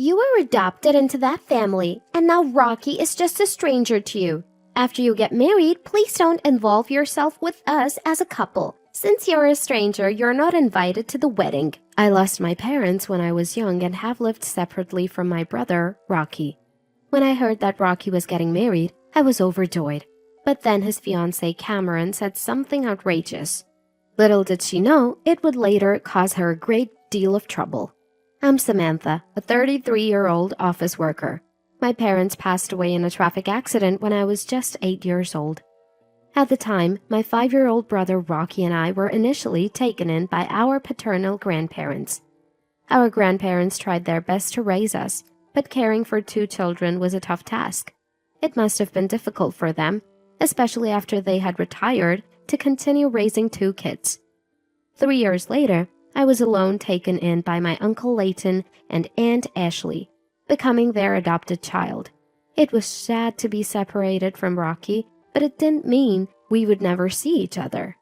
You were adopted into that family, and now Rocky is just a stranger to you. After you get married, please don't involve yourself with us as a couple. Since you're a stranger, you're not invited to the wedding. I lost my parents when I was young and have lived separately from my brother, Rocky. When I heard that Rocky was getting married, I was overjoyed. But then his fiancée Cameron said something outrageous. Little did she know, it would later cause her a great deal of trouble. I'm Samantha, a 33-year-old office worker. My parents passed away in a traffic accident when I was just 8 years old. At the time, my 5-year-old brother Rocky and I were initially taken in by our paternal grandparents. Our grandparents tried their best to raise us, but caring for 2 children was a tough task. It must have been difficult for them, especially after they had retired, to continue raising 2 kids. 3 years later, I was alone taken in by my Uncle Leighton and Aunt Ashley, becoming their adopted child. It was sad to be separated from Rocky, but it didn't mean we would never see each other.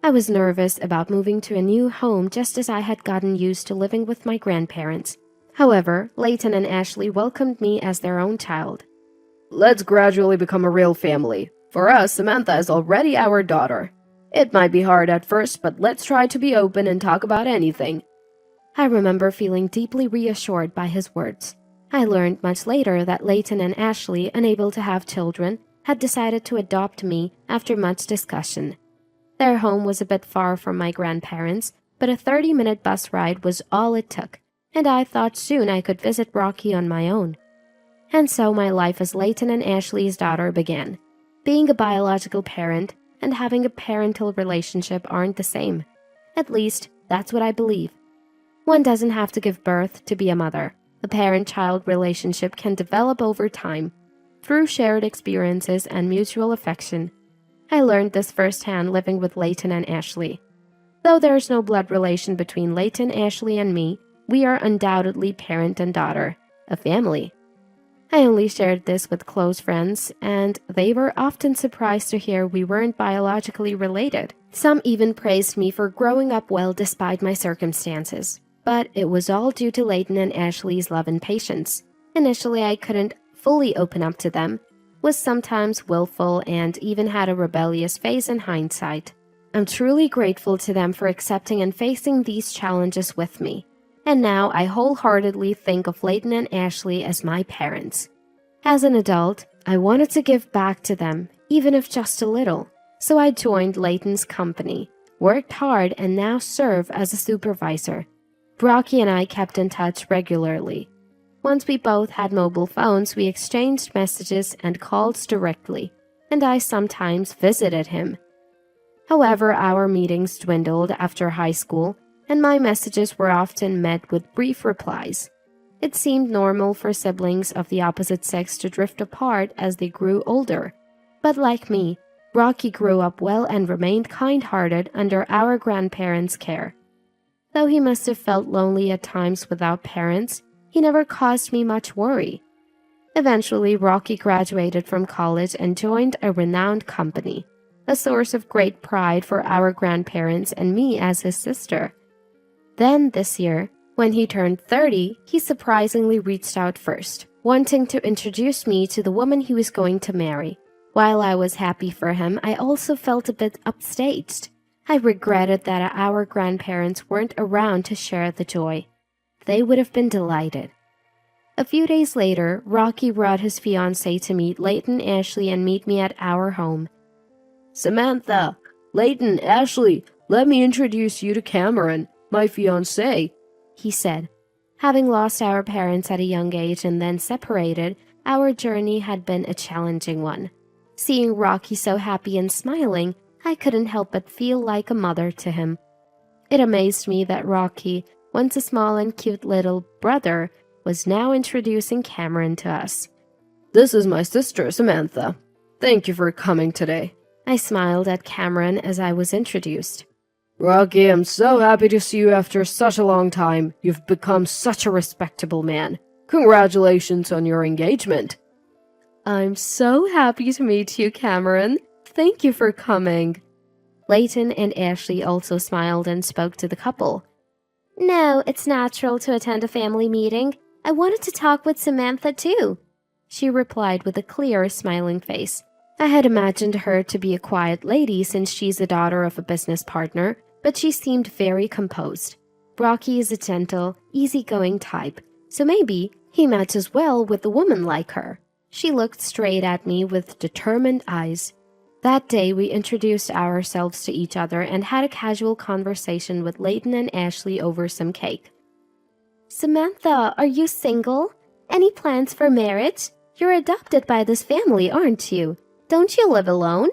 I was nervous about moving to a new home just as I had gotten used to living with my grandparents. However, Leighton and Ashley welcomed me as their own child. Let's gradually become a real family. For us, Samantha is already our daughter. It might be hard at first, but let's try to be open and talk about anything. I remember feeling deeply reassured by his words. I learned much later that Leighton and Ashley, unable to have children, had decided to adopt me after much discussion. Their home was a bit far from my grandparents, but a 30-minute bus ride was all it took, and I thought soon I could visit Rocky on my own. And so my life as Leighton and Ashley's daughter began. Being a biological parent and having a parental relationship aren't the same. At least, that's what I believe. One doesn't have to give birth to be a mother. A parent-child relationship can develop over time, through shared experiences and mutual affection. I learned this firsthand living with Leighton and Ashley. Though there's no blood relation between Leighton, Ashley, and me, we are undoubtedly parent and daughter, a family. I only shared this with close friends, and they were often surprised to hear we weren't biologically related. Some even praised me for growing up well despite my circumstances. But it was all due to Leighton and Ashley's love and patience. Initially, I couldn't fully open up to them, was sometimes willful, and even had a rebellious phase in hindsight. I'm truly grateful to them for accepting and facing these challenges with me. And now I wholeheartedly think of Leighton and Ashley as my parents. As an adult, I wanted to give back to them, even if just a little. So I joined Leighton's company, worked hard, and now serve as a supervisor. Rocky and I kept in touch regularly. Once we both had mobile phones, we exchanged messages and calls directly, and I sometimes visited him. However, our meetings dwindled after high school, and my messages were often met with brief replies. It seemed normal for siblings of the opposite sex to drift apart as they grew older. But like me, Rocky grew up well and remained kind-hearted under our grandparents' care. Though he must have felt lonely at times without parents, he never caused me much worry. Eventually, Rocky graduated from college and joined a renowned company, a source of great pride for our grandparents and me as his sister. Then, this year, when he turned 30, he surprisingly reached out first, wanting to introduce me to the woman he was going to marry. While I was happy for him, I also felt a bit upstaged. I regretted that our grandparents weren't around to share the joy. They would have been delighted. A few days later, Rocky brought his fiancée to meet Leighton, Ashley, and meet me at our home. Samantha, Leighton, Ashley, let me introduce you to Cameron, my fiancé, he said. Having lost our parents at a young age and then separated, our journey had been a challenging one. Seeing Rocky so happy and smiling, I couldn't help but feel like a mother to him. It amazed me that Rocky, once a small and cute little brother, was now introducing Cameron to us. This is my sister, Samantha. Thank you for coming today. I smiled at Cameron as I was introduced. Rocky, I'm so happy to see you after such a long time. You've become such a respectable man. Congratulations on your engagement. I'm so happy to meet you, Cameron. Thank you for coming. Leighton and Ashley also smiled and spoke to the couple. No, it's natural to attend a family meeting. I wanted to talk with Samantha too, she replied with a clear, smiling face. I had imagined her to be a quiet lady since she's the daughter of a business partner, but she seemed very composed. Rocky is a gentle, easygoing type, so maybe he matches well with a woman like her. She looked straight at me with determined eyes. That day, we introduced ourselves to each other and had a casual conversation with Leighton and Ashley over some cake. Samantha, are you single? Any plans for marriage? You're adopted by this family, aren't you? Don't you live alone?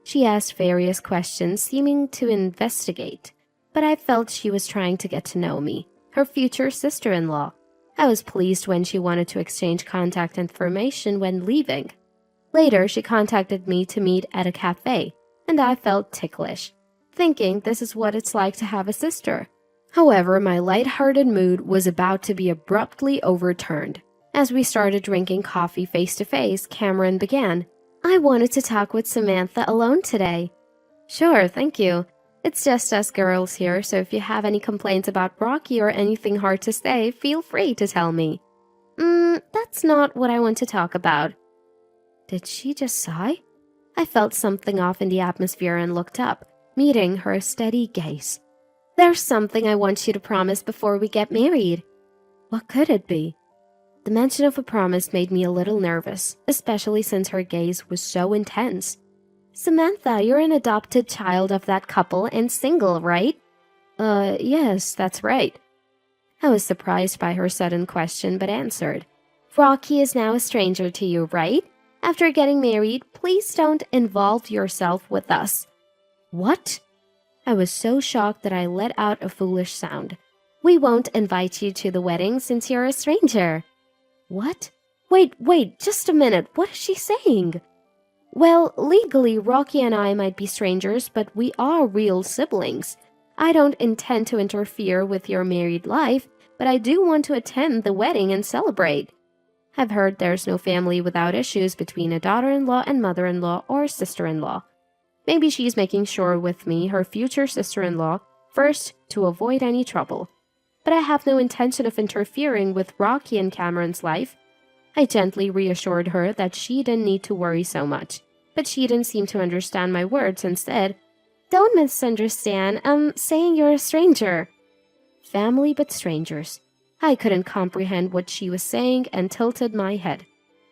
She asked various questions, seeming to investigate, but I felt she was trying to get to know me, her future sister-in-law. I was pleased when she wanted to exchange contact information when leaving. Later, she contacted me to meet at a cafe, and I felt ticklish, thinking this is what it's like to have a sister. However, my light-hearted mood was about to be abruptly overturned. As we started drinking coffee face-to-face, Cameron began, I wanted to talk with Samantha alone today. Sure, thank you. It's just us girls here, so if you have any complaints about Rocky or anything hard to say, feel free to tell me. That's not what I want to talk about. Did she just sigh? I felt something off in the atmosphere and looked up, meeting her steady gaze. There's something I want you to promise before we get married. What could it be? The mention of a promise made me a little nervous, especially since her gaze was so intense. Samantha, you're an adopted child of that couple and single, right? Yes, that's right. I was surprised by her sudden question, but answered. Rocky is now a stranger to you, right? After getting married, please don't involve yourself with us. What? I was so shocked that I let out a foolish sound. We won't invite you to the wedding since you're a stranger. What? Wait, just a minute. What is she saying? Well, legally, Rocky and I might be strangers, but we are real siblings. I don't intend to interfere with your married life, but I do want to attend the wedding and celebrate. I've heard there's no family without issues between a daughter-in-law and mother-in-law or sister-in-law. Maybe she's making sure with me, her future sister-in-law, first to avoid any trouble. But I have no intention of interfering with Rocky and Cameron's life. I gently reassured her that she didn't need to worry so much, but she didn't seem to understand my words and said, Don't misunderstand, I'm saying you're a stranger. Family but strangers. I couldn't comprehend what she was saying and tilted my head.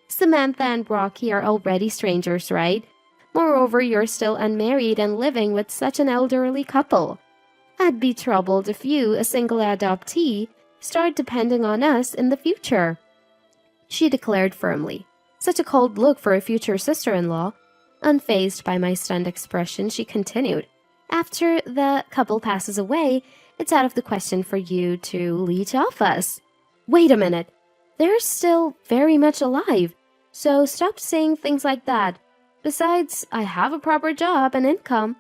Samantha and Rocky are already strangers, right? Moreover, you're still unmarried and living with such an elderly couple. I'd be troubled if you, a single adoptee, start depending on us in the future. She declared firmly. Such a cold look for a future sister-in-law. Unfazed by my stunned expression, she continued. After the couple passes away, it's out of the question for you to leech off us. Wait a minute. They're still very much alive, so stop saying things like that. Besides, I have a proper job and income.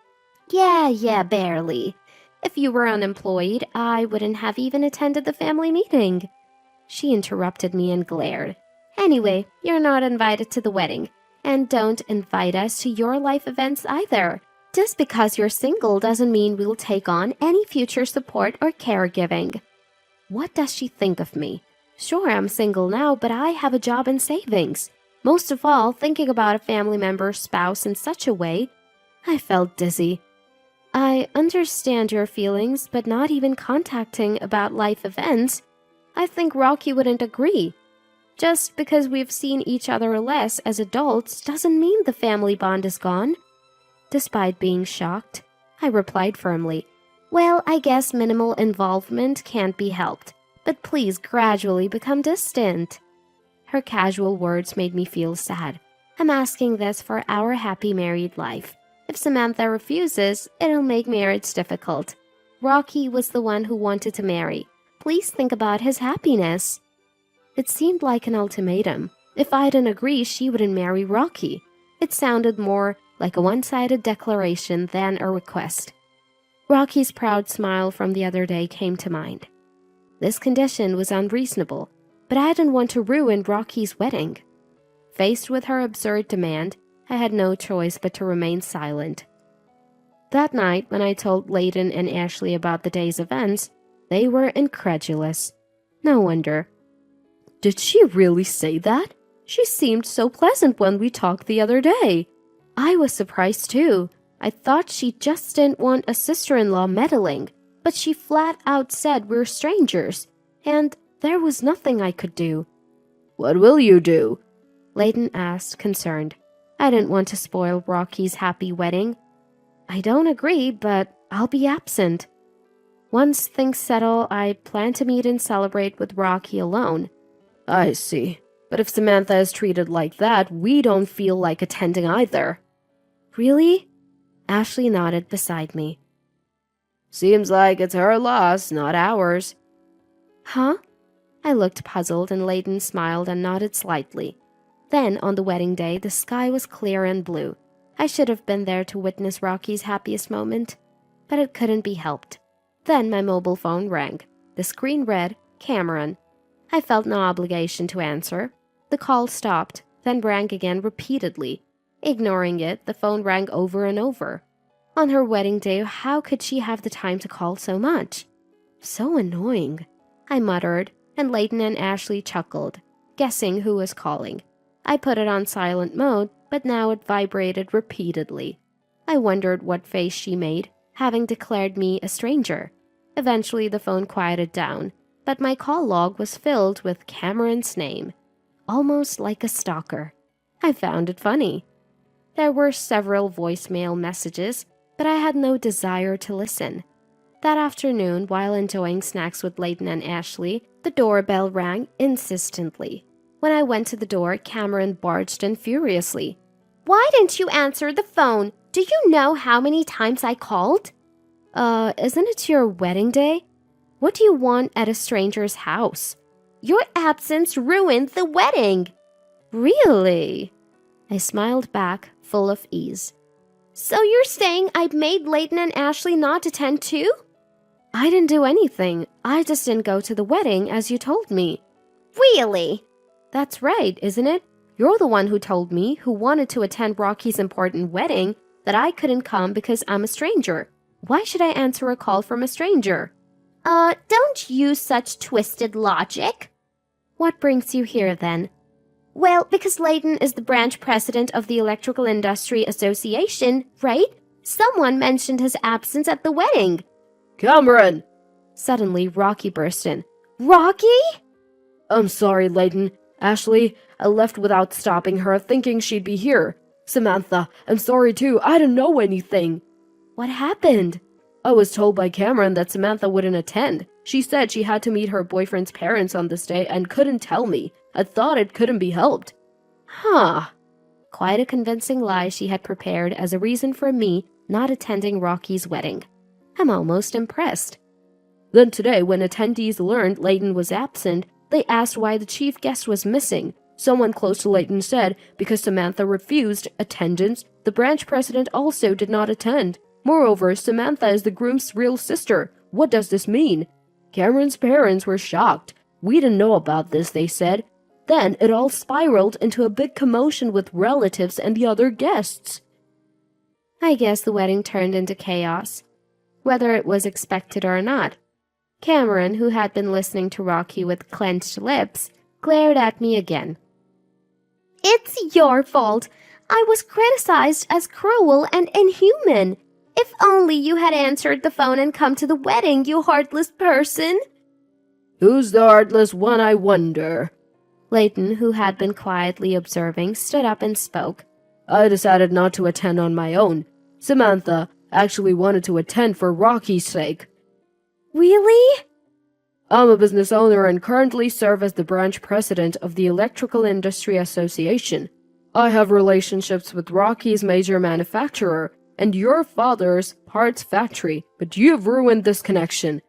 Yeah, barely. If you were unemployed, I wouldn't have even attended the family meeting. She interrupted me and glared. Anyway, you're not invited to the wedding, and don't invite us to your life events either. Just because you're single doesn't mean we'll take on any future support or caregiving. What does she think of me? Sure, I'm single now, but I have a job and savings. Most of all, thinking about a family member's spouse in such a way, I felt dizzy. I understand your feelings, but not even contacting about life events. I think Rocky wouldn't agree. Just because we've seen each other less as adults doesn't mean the family bond is gone. Despite being shocked, I replied firmly, Well, I guess minimal involvement can't be helped, but please gradually become distant. Her casual words made me feel sad. I'm asking this for our happy married life. If Samantha refuses, it'll make marriage difficult. Rocky was the one who wanted to marry. Please think about his happiness. It seemed like an ultimatum. If I didn't agree, she wouldn't marry Rocky. It sounded more like a one-sided declaration than a request. Rocky's proud smile from the other day came to mind. This condition was unreasonable, but I didn't want to ruin Rocky's wedding. Faced with her absurd demand, I had no choice but to remain silent. That night, when I told Leighton and Ashley about the day's events, they were incredulous. No wonder. Did she really say that? She seemed so pleasant when we talked the other day. I was surprised too. I thought she just didn't want a sister-in-law meddling, but she flat out said we're strangers, and there was nothing I could do. What will you do? Layton asked, concerned. I didn't want to spoil Rocky's happy wedding. I don't agree, but I'll be absent. Once things settle, I plan to meet and celebrate with Rocky alone. I see. But if Samantha is treated like that, we don't feel like attending either. Really? Ashley nodded beside me. Seems like it's her loss, not ours. Huh? I looked puzzled and Layton smiled and nodded slightly. Then, on the wedding day, the sky was clear and blue. I should have been there to witness Rocky's happiest moment, but it couldn't be helped. Then my mobile phone rang. The screen read, Cameron. I felt no obligation to answer. The call stopped, then rang again repeatedly. Ignoring it, the phone rang over and over. On her wedding day, how could she have the time to call so much? So annoying, I muttered, and Layton and Ashley chuckled, guessing who was calling. I put it on silent mode, but now it vibrated repeatedly. I wondered what face she made, having declared me a stranger. Eventually the phone quieted down, but my call log was filled with Cameron's name, almost like a stalker. I found it funny. There were several voicemail messages, but I had no desire to listen. That afternoon, while enjoying snacks with Layton and Ashley, the doorbell rang insistently. When I went to the door, Cameron barged in furiously. "Why didn't you answer the phone? Do you know how many times I called?" Isn't it your wedding day? What do you want at a stranger's house? Your absence ruined the wedding." "Really?" I smiled back, full of ease. "So you're saying I made Layton and Ashley not attend too?" "I didn't do anything. I just didn't go to the wedding as you told me." "Really?" "That's right, isn't it? You're the one who told me, who wanted to attend Rocky's important wedding, that I couldn't come because I'm a stranger. Why should I answer a call from a stranger?" Don't use such twisted logic." "What brings you here, then?" "Well, because Layton is the branch president of the Electrical Industry Association, right? Someone mentioned his absence at the wedding." Cameron! Suddenly, Rocky burst in. "Rocky?" I'm sorry, Layton. Ashley, I left without stopping her, thinking she'd be here. Samantha, I'm sorry too. I didn't know anything. "What happened?" I was told by Cameron that Samantha wouldn't attend. She said she had to meet her boyfriend's parents on this day and couldn't tell me. I thought it couldn't be helped. Huh. Quite a convincing lie she had prepared as a reason for me not attending Rocky's wedding. I'm almost impressed. Then today, when attendees learned Layton was absent, they asked why the chief guest was missing. Someone close to Layton said because Samantha refused attendance, the branch president also did not attend. Moreover, Samantha is the groom's real sister. What does this mean? Cameron's parents were shocked. We didn't know about this, they said. Then it all spiraled into a big commotion with relatives and the other guests. I guess the wedding turned into chaos, whether it was expected or not. Cameron, who had been listening to Rocky with clenched lips, glared at me again. "It's your fault. I was criticized as cruel and inhuman. If only you had answered the phone and come to the wedding, you heartless person." Who's the heartless one, I wonder? Layton, who had been quietly observing, stood up and spoke. I decided not to attend on my own. Samantha actually wanted to attend for Rocky's sake. Really? I'm a business owner and currently serve as the branch president of the Electrical Industry Association. I have relationships with Rocky's major manufacturer and your father's parts factory, but you've ruined this connection.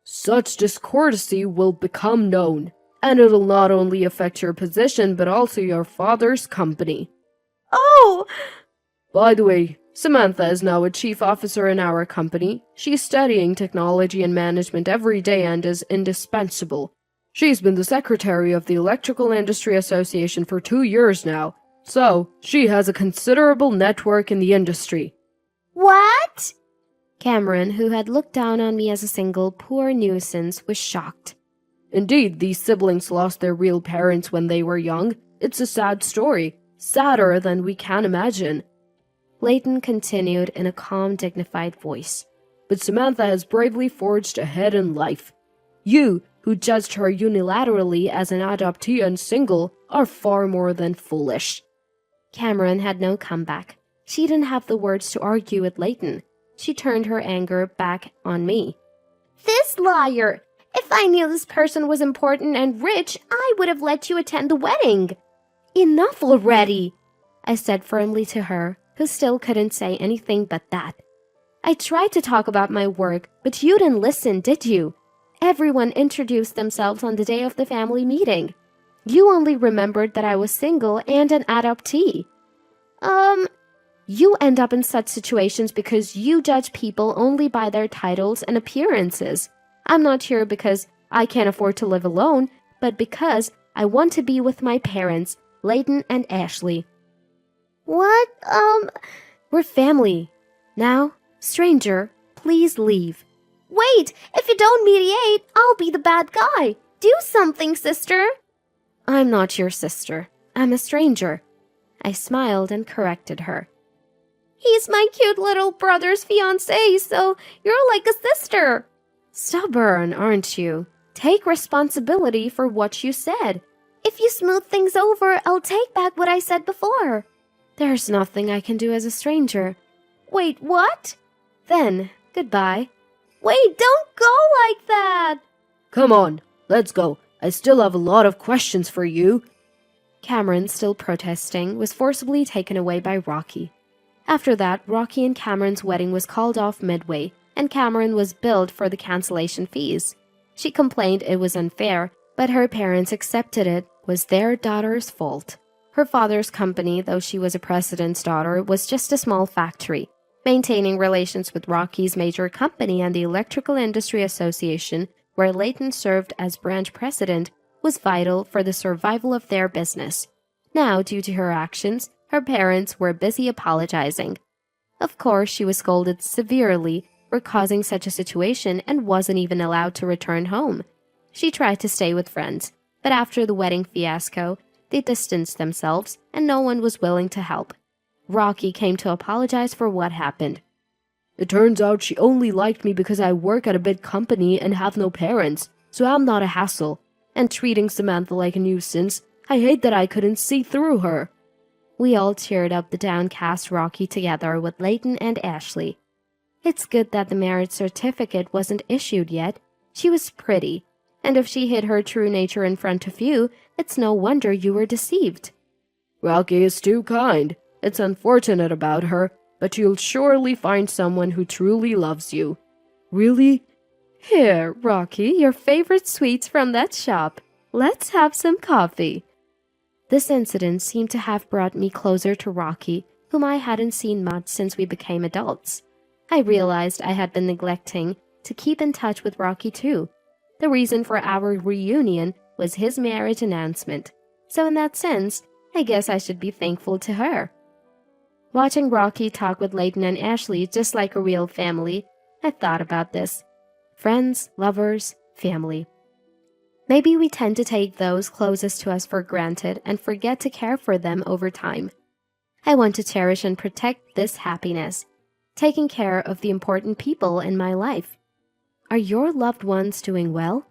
Such discourtesy will become known, and it'll not only affect your position, but also your father's company. Oh! By the way, Samantha is now a chief officer in our company. She's studying technology and management every day and is indispensable. She's been the secretary of the Electrical Industry Association for 2 years now, so she has a considerable network in the industry. What? Cameron, who had looked down on me as a single poor nuisance, was shocked. Indeed, these siblings lost their real parents when they were young. It's a sad story, sadder than we can imagine. Leighton continued in a calm, dignified voice. But Samantha has bravely forged ahead in life. You, who judged her unilaterally as an adoptee and single, are far more than foolish. Cameron had no comeback. She didn't have the words to argue with Leighton. She turned her anger back on me. This liar! If I knew this person was important and rich, I would have let you attend the wedding. Enough already, I said firmly to her, who still couldn't say anything but that. I tried to talk about my work, but you didn't listen, did you? Everyone introduced themselves on the day of the family meeting. You only remembered that I was single and an adoptee. You end up in such situations because you judge people only by their titles and appearances. I'm not here because I can't afford to live alone, but because I want to be with my parents, Leighton and Ashley. What? We're family. Now, stranger, please leave. Wait! If you don't mediate, I'll be the bad guy. Do something, sister. I'm not your sister. I'm a stranger. I smiled and corrected her. He's my cute little brother's fiancée, so you're like a sister. Stubborn, aren't you? Take responsibility for what you said. If you smooth things over, I'll take back what I said before. There's nothing I can do as a stranger. Wait, what? Then, goodbye. Wait, don't go like that! Come on, let's go. I still have a lot of questions for you. Cameron, still protesting, was forcibly taken away by Rocky. After that, Rocky and Cameron's wedding was called off midway, and Cameron was billed for the cancellation fees. She complained it was unfair, but her parents accepted it was their daughter's fault. Her father's company, though she was a president's daughter, was just a small factory. Maintaining relations with Rocky's major company and the Electrical Industry Association, where Leighton served as branch president, was vital for the survival of their business. Now, due to her actions, her parents were busy apologizing. Of course, she was scolded severely for causing such a situation and wasn't even allowed to return home. She tried to stay with friends, but after the wedding fiasco, they distanced themselves and no one was willing to help. Rocky came to apologize for what happened. It turns out she only liked me because I work at a big company and have no parents, so I'm not a hassle. And treating Samantha like a nuisance, I hate that I couldn't see through her. We all cheered up the downcast Rocky together with Leighton and Ashley. It's good that the marriage certificate wasn't issued yet. She was pretty, and if she hid her true nature in front of you, it's no wonder you were deceived. Rocky is too kind. It's unfortunate about her, but you'll surely find someone who truly loves you. Really? Here, Rocky, your favorite sweets from that shop. Let's have some coffee. This incident seemed to have brought me closer to Rocky, whom I hadn't seen much since we became adults. I realized I had been neglecting to keep in touch with Rocky too. The reason for our reunion was his marriage announcement, so in that sense, I guess I should be thankful to her. Watching Rocky talk with Leighton and Ashley just like a real family, I thought about this. Friends, lovers, family. Maybe we tend to take those closest to us for granted and forget to care for them over time. I want to cherish and protect this happiness, taking care of the important people in my life. Are your loved ones doing well?